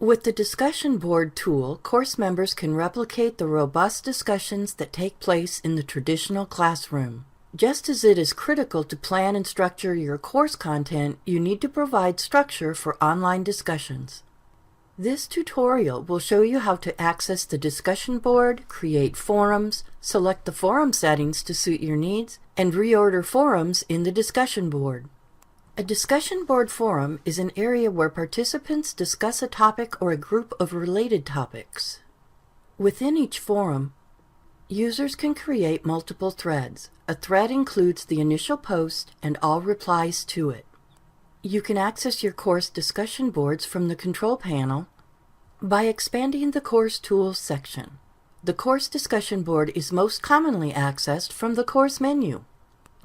With the discussion board tool, course members can replicate the robust discussions that take place in the traditional classroom. Just as it is critical to plan and structure your course content, you need to provide structure for online discussions. This tutorial will show you how to access the discussion board, create forums, select the forum settings to suit your needs, and reorder forums in the discussion board. A discussion board forum is an area where participants discuss a topic or a group of related topics. Within each forum, users can create multiple threads. A thread includes the initial post and all replies to it. You can access your course discussion boards from the control panel by expanding the Course Tools section. The course discussion board is most commonly accessed from the course menu.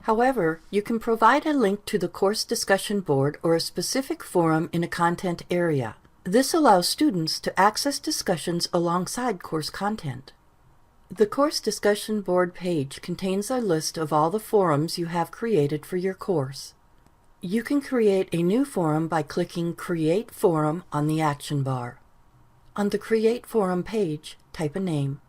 However, you can provide a link to the course discussion board or a specific forum in a content area. This allows students to access discussions alongside course content. The course discussion board page contains a list of all the forums you have created for your course. You can create a new forum by clicking Create Forum on the action bar. On the Create Forum page, type a name.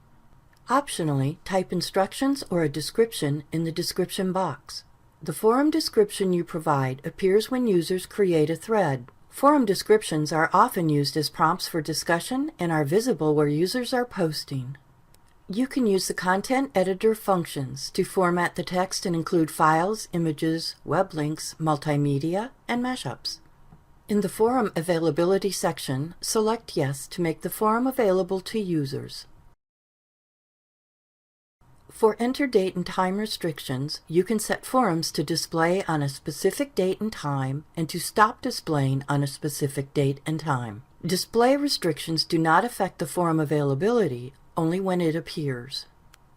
Optionally, type instructions or a description in the description box. The forum description you provide appears when users create a thread. Forum descriptions are often used as prompts for discussion and are visible where users are posting. You can use the content editor functions to format the text and include files, images, web links, multimedia, and mashups. In the forum availability section, select Yes to make the forum available to users. For enter date and time restrictions, you can set forums to display on a specific date and time and to stop displaying on a specific date and time. Display restrictions do not affect the forum availability, only when it appears.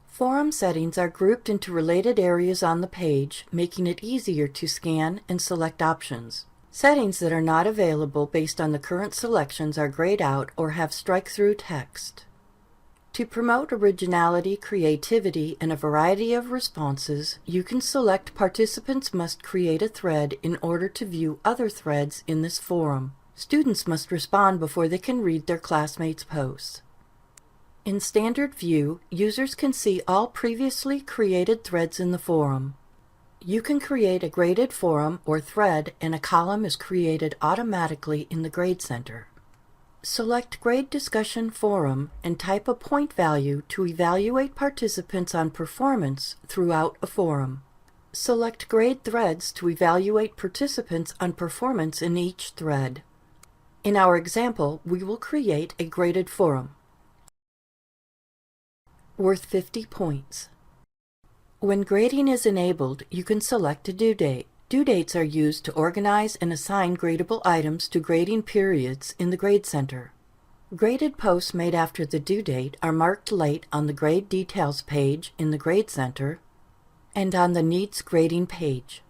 Forum settings are grouped into related areas on the page, making it easier to scan and select options. Settings that are not available based on the current selections are grayed out or have strike-through text. To promote originality, creativity, and a variety of responses, you can select Participants must create a thread in order to view other threads in this forum. Students must respond before they can read their classmates' posts. In Standard View, users can see all previously created threads in the forum. You can create a graded forum or thread, and a column is created automatically in the Grade Center. Select Grade Discussion Forum and type a point value to evaluate participants on performance throughout a forum. Select Grade Threads to evaluate participants on performance in each thread. In our example, we will create a graded forum worth 50 points. When grading is enabled, you can select a due date. Due dates are used to organize and assign gradable items to grading periods in the Grade Center. Graded posts made after the due date are marked late on the Grade Details page in the Grade Center and on the Needs Grading page.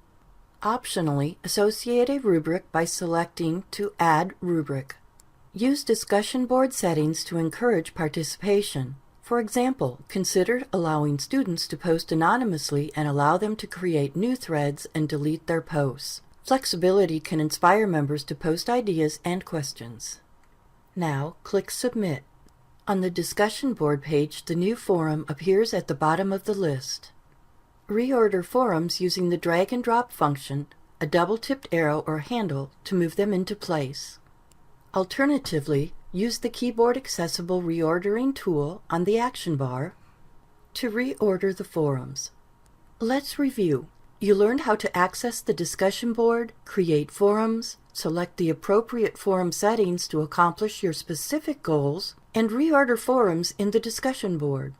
Optionally, associate a rubric by selecting to Add Rubric. Use discussion board settings to encourage participation. For example, consider allowing students to post anonymously and allow them to create new threads and delete their posts. Flexibility can inspire members to post ideas and questions. Now, click Submit. On the discussion board page, the new forum appears at the bottom of the list. Reorder forums using the drag and drop function, a double-tipped arrow or handle to move them into place. Alternatively, use the keyboard accessible reordering tool on the action bar to reorder the forums. Let's review. You learned how to access the discussion board, create forums, select the appropriate forum settings to accomplish your specific goals, and reorder forums in the discussion board.